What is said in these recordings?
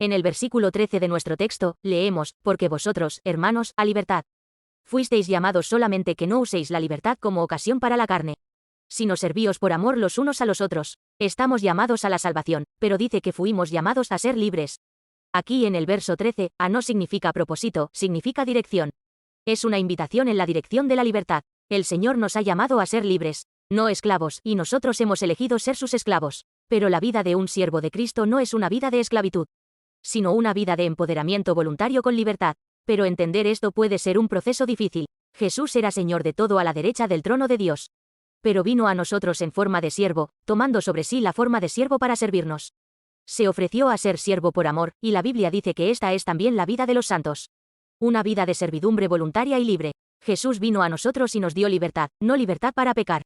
En el versículo 13 de nuestro texto, leemos, porque vosotros, hermanos, a libertad. Fuisteis llamados solamente que no uséis la libertad como ocasión para la carne, sino servíos por amor los unos a los otros. Estamos llamados a la salvación, pero dice que fuimos llamados a ser libres. Aquí en el verso 13, a no significa propósito, significa dirección. Es una invitación en la dirección de la libertad. El Señor nos ha llamado a ser libres, no esclavos, y nosotros hemos elegido ser sus esclavos. Pero la vida de un siervo de Cristo no es una vida de esclavitud, sino una vida de empoderamiento voluntario con libertad. Pero entender esto puede ser un proceso difícil. Jesús era Señor de todo a la derecha del trono de Dios, pero vino a nosotros en forma de siervo, tomando sobre sí la forma de siervo para servirnos. Se ofreció a ser siervo por amor, y la Biblia dice que esta es también la vida de los santos. Una vida de servidumbre voluntaria y libre. Jesús vino a nosotros y nos dio libertad, no libertad para pecar,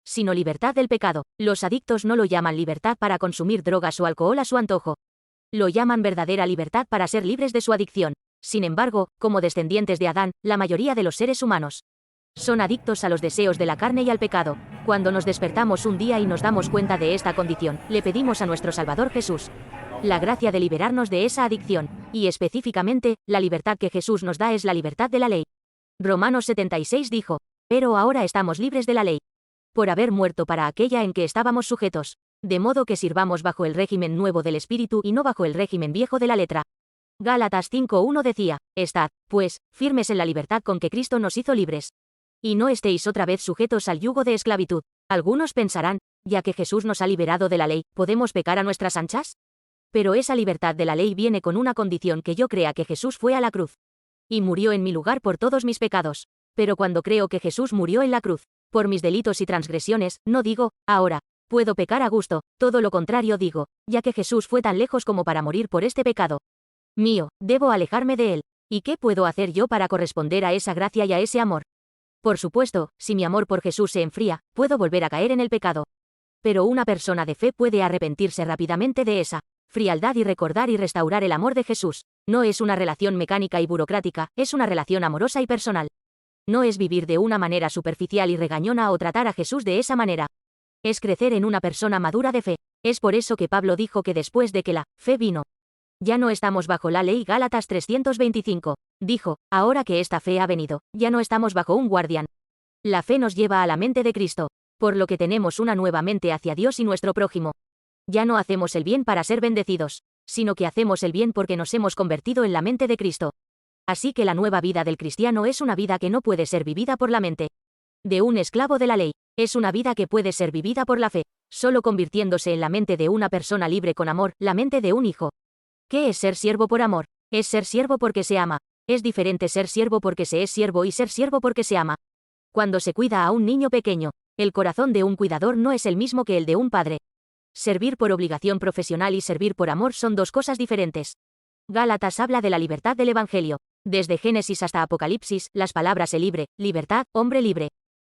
sino libertad del pecado. Los adictos no lo llaman libertad para consumir drogas o alcohol a su antojo. Lo llaman verdadera libertad para ser libres de su adicción. Sin embargo, como descendientes de Adán, la mayoría de los seres humanos son adictos a los deseos de la carne y al pecado. Cuando nos despertamos un día y nos damos cuenta de esta condición, le pedimos a nuestro Salvador Jesús la gracia de liberarnos de esa adicción, y específicamente, la libertad que Jesús nos da es la libertad de la ley. Romanos 76 dijo, pero ahora estamos libres de la ley, por haber muerto para aquella en que estábamos sujetos, de modo que sirvamos bajo el régimen nuevo del Espíritu y no bajo el régimen viejo de la letra. Gálatas 5:1 decía, estad, pues, firmes en la libertad con que Cristo nos hizo libres, y no estéis otra vez sujetos al yugo de esclavitud. Algunos pensarán, ya que Jesús nos ha liberado de la ley, ¿podemos pecar a nuestras anchas? Pero esa libertad de la ley viene con una condición: que yo crea que Jesús fue a la cruz y murió en mi lugar por todos mis pecados. Pero cuando creo que Jesús murió en la cruz por mis delitos y transgresiones, no digo, ahora, puedo pecar a gusto, todo lo contrario digo, ya que Jesús fue tan lejos como para morir por este pecado mío, debo alejarme de él. ¿Y qué puedo hacer yo para corresponder a esa gracia y a ese amor? Por supuesto, si mi amor por Jesús se enfría, puedo volver a caer en el pecado. Pero una persona de fe puede arrepentirse rápidamente de esa frialdad y recordar y restaurar el amor de Jesús. No es una relación mecánica y burocrática, es una relación amorosa y personal. No es vivir de una manera superficial y regañona o tratar a Jesús de esa manera. Es crecer en una persona madura de fe. Es por eso que Pablo dijo que después de que la fe vino, ya no estamos bajo la ley. Gálatas 3:25. Dijo, ahora que esta fe ha venido, ya no estamos bajo un guardián. La fe nos lleva a la mente de Cristo, por lo que tenemos una nueva mente hacia Dios y nuestro prójimo. Ya no hacemos el bien para ser bendecidos, sino que hacemos el bien porque nos hemos convertido en la mente de Cristo. Así que la nueva vida del cristiano es una vida que no puede ser vivida por la mente de un esclavo de la ley. Es una vida que puede ser vivida por la fe, solo convirtiéndose en la mente de una persona libre con amor, la mente de un hijo. ¿Qué es ser siervo por amor? Es ser siervo porque se ama. Es diferente ser siervo porque se es siervo y ser siervo porque se ama. Cuando se cuida a un niño pequeño, el corazón de un cuidador no es el mismo que el de un padre. Servir por obligación profesional y servir por amor son dos cosas diferentes. Gálatas habla de la libertad del Evangelio. Desde Génesis hasta Apocalipsis, las palabras el libre, libertad, hombre libre,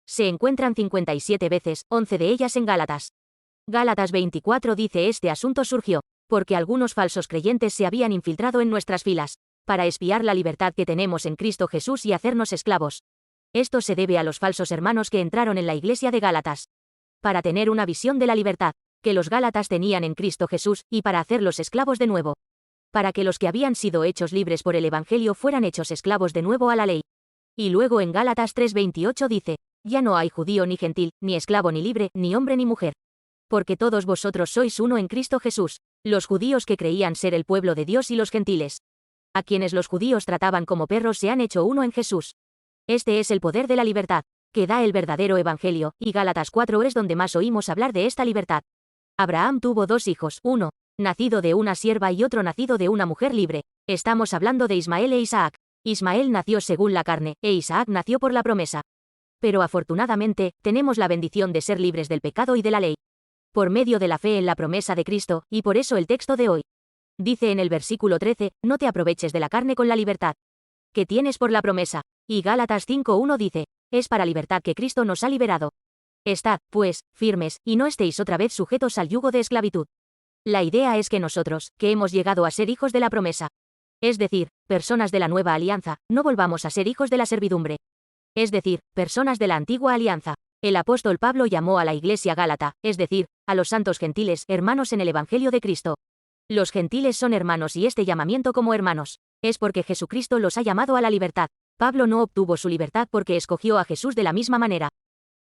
se encuentran 57 veces, 11 de ellas en Gálatas. Gálatas 24 dice: este asunto surgió porque algunos falsos creyentes se habían infiltrado en nuestras filas, para espiar la libertad que tenemos en Cristo Jesús y hacernos esclavos. Esto se debe a los falsos hermanos que entraron en la iglesia de Gálatas para tener una visión de la libertad que los gálatas tenían en Cristo Jesús, y para hacerlos esclavos de nuevo, para que los que habían sido hechos libres por el Evangelio fueran hechos esclavos de nuevo a la ley. Y luego en Gálatas 3:28 dice: ya no hay judío ni gentil, ni esclavo ni libre, ni hombre ni mujer, porque todos vosotros sois uno en Cristo Jesús. Los judíos que creían ser el pueblo de Dios y los gentiles, a quienes los judíos trataban como perros, se han hecho uno en Jesús. Este es el poder de la libertad que da el verdadero Evangelio, y Gálatas 4 es donde más oímos hablar de esta libertad. Abraham tuvo dos hijos, uno nacido de una sierva y otro nacido de una mujer libre. Estamos hablando de Ismael e Isaac. Ismael nació según la carne, e Isaac nació por la promesa. Pero afortunadamente, tenemos la bendición de ser libres del pecado y de la ley, por medio de la fe en la promesa de Cristo, y por eso el texto de hoy dice en el versículo 13, no te aproveches de la carne con la libertad que tienes por la promesa. Y Gálatas 5:1 dice, es para libertad que Cristo nos ha liberado. Estad, pues, firmes, y no estéis otra vez sujetos al yugo de esclavitud. La idea es que nosotros, que hemos llegado a ser hijos de la promesa, es decir, personas de la nueva alianza, no volvamos a ser hijos de la servidumbre. Es decir, personas de la antigua alianza. El apóstol Pablo llamó a la iglesia gálata, es decir, a los santos gentiles, hermanos en el Evangelio de Cristo. Los gentiles son hermanos y este llamamiento como hermanos es porque Jesucristo los ha llamado a la libertad. Pablo no obtuvo su libertad porque escogió a Jesús de la misma manera.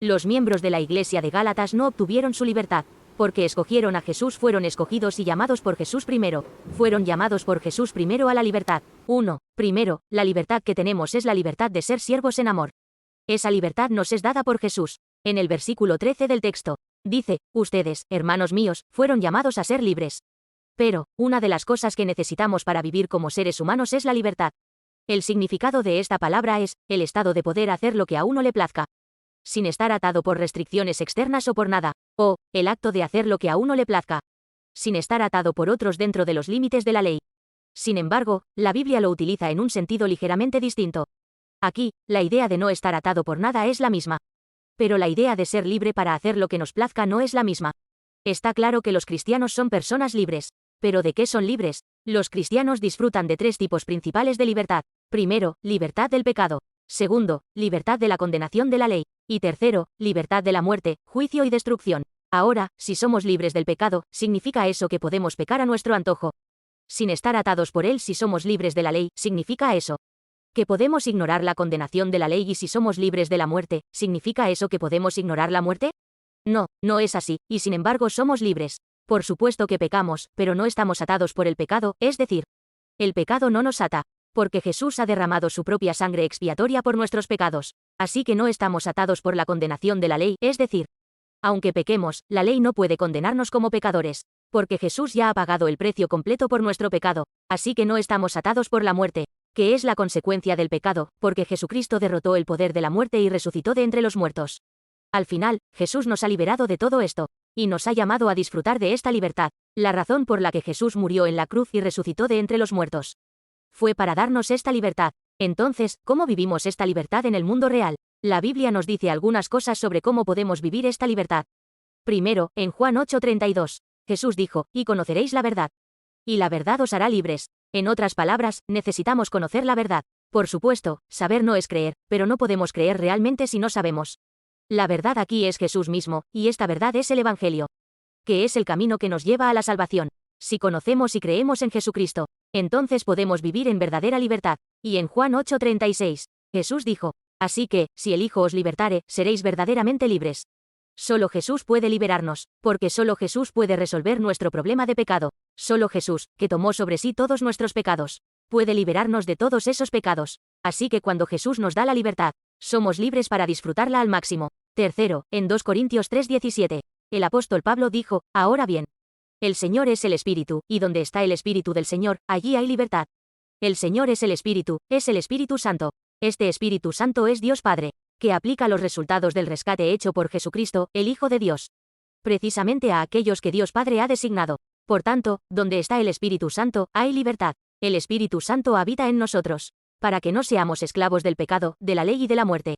Los miembros de la iglesia de Gálatas no obtuvieron su libertad porque escogieron a Jesús, fueron escogidos y llamados por Jesús primero. Fueron llamados por Jesús primero a la libertad. 1. Primero, la libertad que tenemos es la libertad de ser siervos en amor. Esa libertad nos es dada por Jesús. En el versículo 13 del texto, dice, ustedes, hermanos míos, fueron llamados a ser libres. Pero, una de las cosas que necesitamos para vivir como seres humanos es la libertad. El significado de esta palabra es, el estado de poder hacer lo que a uno le plazca, sin estar atado por restricciones externas o por nada, o, el acto de hacer lo que a uno le plazca, sin estar atado por otros dentro de los límites de la ley. Sin embargo, la Biblia lo utiliza en un sentido ligeramente distinto. Aquí, la idea de no estar atado por nada es la misma. Pero la idea de ser libre para hacer lo que nos plazca no es la misma. Está claro que los cristianos son personas libres. ¿Pero de qué son libres? Los cristianos disfrutan de 3 tipos principales de libertad. Primero, libertad del pecado. Segundo, libertad de la condenación de la ley. Y tercero, libertad de la muerte, juicio y destrucción. Ahora, si somos libres del pecado, ¿significa eso que podemos pecar a nuestro antojo? Sin estar atados por él, si somos libres de la ley, ¿significa eso que podemos ignorar la condenación de la ley? Y si somos libres de la muerte, ¿significa eso que podemos ignorar la muerte? No, no es así, y sin embargo somos libres. Por supuesto que pecamos, pero no estamos atados por el pecado, es decir, el pecado no nos ata, porque Jesús ha derramado su propia sangre expiatoria por nuestros pecados. Así que no estamos atados por la condenación de la ley, es decir, aunque pequemos, la ley no puede condenarnos como pecadores, porque Jesús ya ha pagado el precio completo por nuestro pecado, así que no estamos atados por la muerte, que es la consecuencia del pecado, porque Jesucristo derrotó el poder de la muerte y resucitó de entre los muertos. Al final, Jesús nos ha liberado de todo esto, y nos ha llamado a disfrutar de esta libertad. La razón por la que Jesús murió en la cruz y resucitó de entre los muertos fue para darnos esta libertad. Entonces, ¿cómo vivimos esta libertad en el mundo real? La Biblia nos dice algunas cosas sobre cómo podemos vivir esta libertad. Primero, en Juan 8:32, Jesús dijo, y conoceréis la verdad. Y la verdad os hará libres. En otras palabras, necesitamos conocer la verdad. Por supuesto, saber no es creer, pero no podemos creer realmente si no sabemos. La verdad aquí es Jesús mismo, y esta verdad es el Evangelio, que es el camino que nos lleva a la salvación. Si conocemos y creemos en Jesucristo, entonces podemos vivir en verdadera libertad. Y en Juan 8:36, Jesús dijo, así que, si el Hijo os libertare, seréis verdaderamente libres. Solo Jesús puede liberarnos, porque solo Jesús puede resolver nuestro problema de pecado. Solo Jesús, que tomó sobre sí todos nuestros pecados, puede liberarnos de todos esos pecados. Así que cuando Jesús nos da la libertad, somos libres para disfrutarla al máximo. Tercero, en 2 Corintios 3:17, el apóstol Pablo dijo, ahora bien, el Señor es el Espíritu, y donde está el Espíritu del Señor, allí hay libertad. El Señor es el Espíritu Santo. Este Espíritu Santo es Dios Padre, que aplica los resultados del rescate hecho por Jesucristo, el Hijo de Dios, precisamente a aquellos que Dios Padre ha designado. Por tanto, donde está el Espíritu Santo, hay libertad. El Espíritu Santo habita en nosotros, para que no seamos esclavos del pecado, de la ley y de la muerte.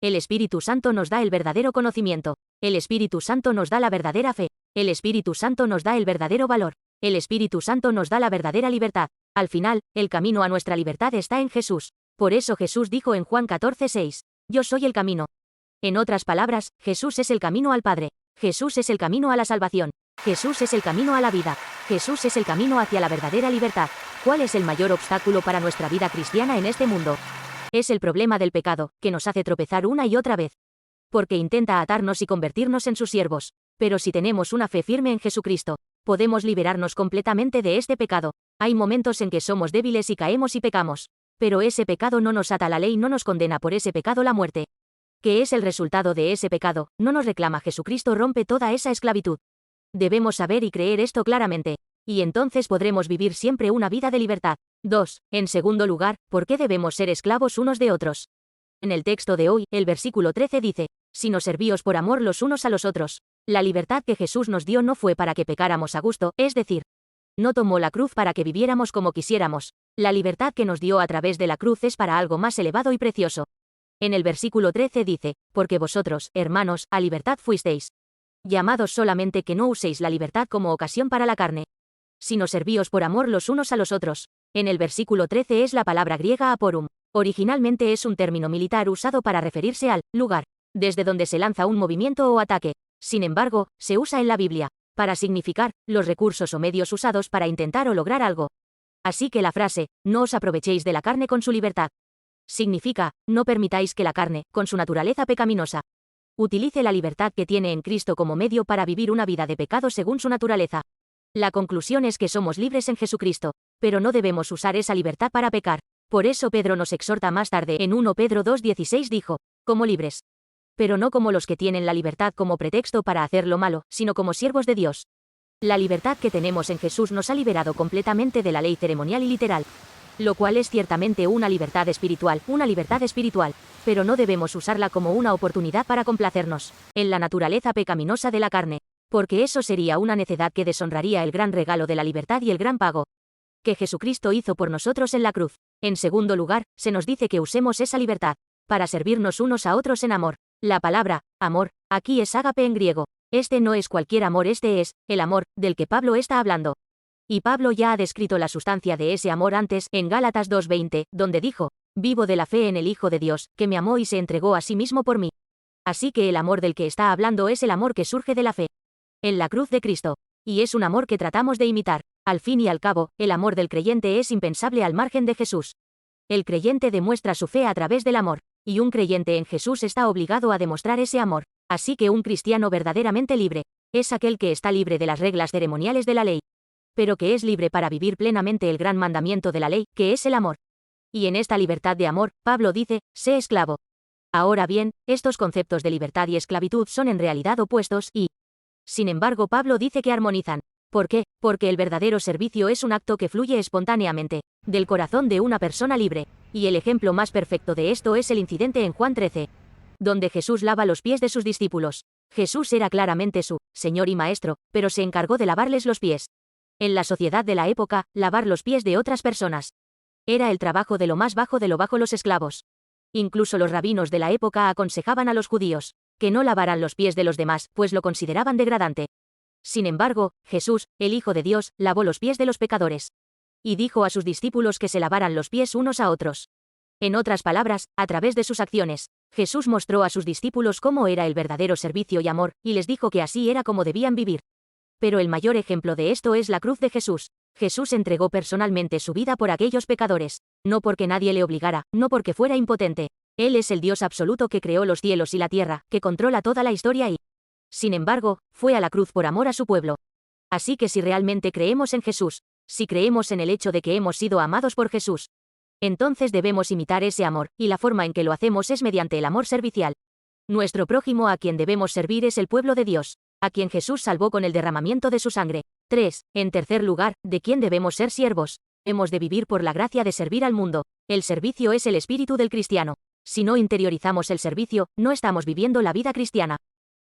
El Espíritu Santo nos da el verdadero conocimiento. El Espíritu Santo nos da la verdadera fe. El Espíritu Santo nos da el verdadero valor. El Espíritu Santo nos da la verdadera libertad. Al final, el camino a nuestra libertad está en Jesús. Por eso Jesús dijo en Juan 14:6, yo soy el camino. En otras palabras, Jesús es el camino al Padre. Jesús es el camino a la salvación. Jesús es el camino a la vida. Jesús es el camino hacia la verdadera libertad. ¿Cuál es el mayor obstáculo para nuestra vida cristiana en este mundo? Es el problema del pecado, que nos hace tropezar una y otra vez, porque intenta atarnos y convertirnos en sus siervos. Pero si tenemos una fe firme en Jesucristo, podemos liberarnos completamente de este pecado. Hay momentos en que somos débiles y caemos y pecamos, pero ese pecado no nos ata a la ley, no nos condena por ese pecado la muerte, que es el resultado de ese pecado, no nos reclama. Jesucristo rompe toda esa esclavitud. Debemos saber y creer esto claramente, y entonces podremos vivir siempre una vida de libertad. 2. En segundo lugar, ¿por qué debemos ser esclavos unos de otros? En el texto de hoy, el versículo 13 dice, sino servíos por amor los unos a los otros. La libertad que Jesús nos dio no fue para que pecáramos a gusto, es decir, no tomó la cruz para que viviéramos como quisiéramos. La libertad que nos dio a través de la cruz es para algo más elevado y precioso. En el versículo 13 dice, porque vosotros, hermanos, a libertad fuisteis llamados, solamente que no uséis la libertad como ocasión para la carne, sino servíos por amor los unos a los otros. En el versículo 13 es la palabra griega aporum. Originalmente es un término militar usado para referirse al lugar desde donde se lanza un movimiento o ataque. Sin embargo, se usa en la Biblia para significar los recursos o medios usados para intentar o lograr algo. Así que la frase, no os aprovechéis de la carne con su libertad, significa, no permitáis que la carne, con su naturaleza pecaminosa, utilice la libertad que tiene en Cristo como medio para vivir una vida de pecado según su naturaleza. La conclusión es que somos libres en Jesucristo, pero no debemos usar esa libertad para pecar. Por eso Pedro nos exhorta más tarde en 1 Pedro 2:16 dijo, como libres. Pero no como los que tienen la libertad como pretexto para hacer lo malo, sino como siervos de Dios. La libertad que tenemos en Jesús nos ha liberado completamente de la ley ceremonial y literal, lo cual es ciertamente una libertad espiritual, pero no debemos usarla como una oportunidad para complacernos en la naturaleza pecaminosa de la carne, porque eso sería una necedad que deshonraría el gran regalo de la libertad y el gran pago que Jesucristo hizo por nosotros en la cruz. En segundo lugar, se nos dice que usemos esa libertad para servirnos unos a otros en amor. La palabra amor aquí es ágape en griego. Este no es cualquier amor, este es el amor del que Pablo está hablando. Y Pablo ya ha descrito la sustancia de ese amor antes, en Gálatas 2:20, donde dijo, vivo de la fe en el Hijo de Dios, que me amó y se entregó a sí mismo por mí. Así que el amor del que está hablando es el amor que surge de la fe en la cruz de Cristo. Y es un amor que tratamos de imitar. Al fin y al cabo, el amor del creyente es impensable al margen de Jesús. El creyente demuestra su fe a través del amor, y un creyente en Jesús está obligado a demostrar ese amor. Así que un cristiano verdaderamente libre es aquel que está libre de las reglas ceremoniales de la ley, pero que es libre para vivir plenamente el gran mandamiento de la ley, que es el amor. Y en esta libertad de amor, Pablo dice, sé esclavo. Ahora bien, estos conceptos de libertad y esclavitud son en realidad opuestos y, sin embargo, Pablo dice que armonizan. ¿Por qué? Porque el verdadero servicio es un acto que fluye espontáneamente del corazón de una persona libre. Y el ejemplo más perfecto de esto es el incidente en Juan 13, donde Jesús lava los pies de sus discípulos. Jesús era claramente su Señor y Maestro, pero se encargó de lavarles los pies. En la sociedad de la época, lavar los pies de otras personas era el trabajo de lo más bajo de lo bajo los esclavos. Incluso los rabinos de la época aconsejaban a los judíos que no lavaran los pies de los demás, pues lo consideraban degradante. Sin embargo, Jesús, el Hijo de Dios, lavó los pies de los pecadores. Y dijo a sus discípulos que se lavaran los pies unos a otros. En otras palabras, a través de sus acciones, Jesús mostró a sus discípulos cómo era el verdadero servicio y amor, y les dijo que así era como debían vivir. Pero el mayor ejemplo de esto es la cruz de Jesús. Jesús entregó personalmente su vida por aquellos pecadores, no porque nadie le obligara, no porque fuera impotente. Él es el Dios absoluto que creó los cielos y la tierra, que controla toda la historia y, sin embargo, fue a la cruz por amor a su pueblo. Así que si realmente creemos en Jesús, si creemos en el hecho de que hemos sido amados por Jesús, entonces debemos imitar ese amor, y la forma en que lo hacemos es mediante el amor servicial. Nuestro prójimo a quien debemos servir es el pueblo de Dios, a quien Jesús salvó con el derramamiento de su sangre. 3. En tercer lugar, ¿de quién debemos ser siervos? Hemos de vivir por la gracia de servir al mundo. El servicio es el espíritu del cristiano. Si no interiorizamos el servicio, no estamos viviendo la vida cristiana.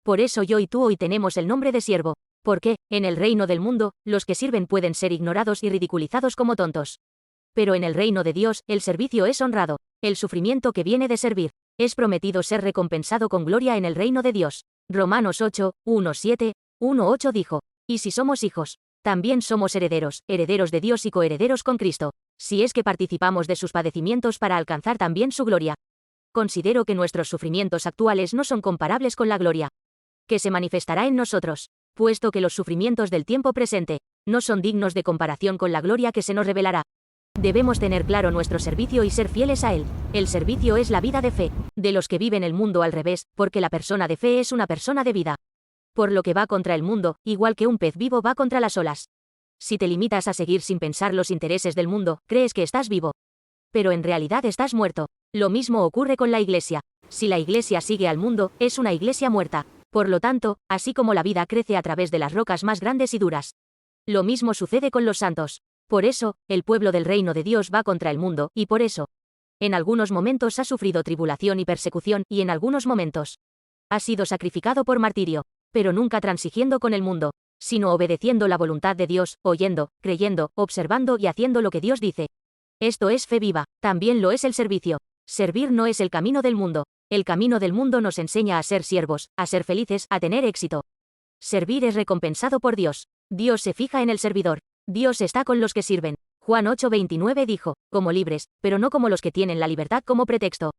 Por eso yo y tú hoy tenemos el nombre de siervo. Porque, en el reino del mundo, los que sirven pueden ser ignorados y ridiculizados como tontos. Pero en el reino de Dios, el servicio es honrado. El sufrimiento que viene de servir es prometido ser recompensado con gloria en el reino de Dios. Romanos 8, 1:7, 1:8 dijo, y si somos hijos, también somos herederos, herederos de Dios y coherederos con Cristo, si es que participamos de sus padecimientos para alcanzar también su gloria. Considero que nuestros sufrimientos actuales no son comparables con la gloria que se manifestará en nosotros, puesto que los sufrimientos del tiempo presente no son dignos de comparación con la gloria que se nos revelará. Debemos tener claro nuestro servicio y ser fieles a él. El servicio es la vida de fe de los que viven el mundo al revés, porque la persona de fe es una persona de vida. Por lo que va contra el mundo, igual que un pez vivo va contra las olas. Si te limitas a seguir sin pensar los intereses del mundo, crees que estás vivo, pero en realidad estás muerto. Lo mismo ocurre con la iglesia. Si la iglesia sigue al mundo, es una iglesia muerta. Por lo tanto, así como la vida crece a través de las rocas más grandes y duras, lo mismo sucede con los santos. Por eso, el pueblo del reino de Dios va contra el mundo, y por eso, en algunos momentos ha sufrido tribulación y persecución, y en algunos momentos ha sido sacrificado por martirio, pero nunca transigiendo con el mundo, sino obedeciendo la voluntad de Dios, oyendo, creyendo, observando y haciendo lo que Dios dice. Esto es fe viva, también lo es el servicio. Servir no es el camino del mundo. El camino del mundo nos enseña a ser siervos, a ser felices, a tener éxito. Servir es recompensado por Dios. Dios se fija en el servidor. Dios está con los que sirven. Juan 8:29 dijo, como libres, pero no como los que tienen la libertad como pretexto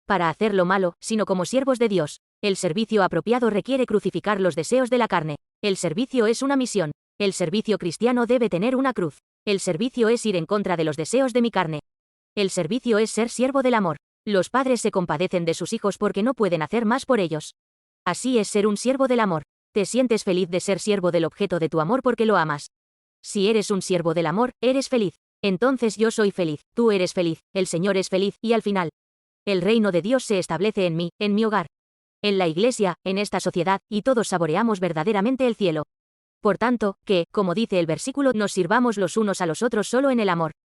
para hacer lo malo, sino como siervos de Dios. El servicio apropiado requiere crucificar los deseos de la carne. El servicio es una misión. El servicio cristiano debe tener una cruz. El servicio es ir en contra de los deseos de mi carne. El servicio es ser siervo del amor. Los padres se compadecen de sus hijos porque no pueden hacer más por ellos. Así es ser un siervo del amor. Te sientes feliz de ser siervo del objeto de tu amor porque lo amas. Si eres un siervo del amor, eres feliz. Entonces yo soy feliz, tú eres feliz, el Señor es feliz, y al final, el reino de Dios se establece en mí, en mi hogar, en la iglesia, en esta sociedad, y todos saboreamos verdaderamente el cielo. Por tanto, que, como dice el versículo, nos sirvamos los unos a los otros solo en el amor.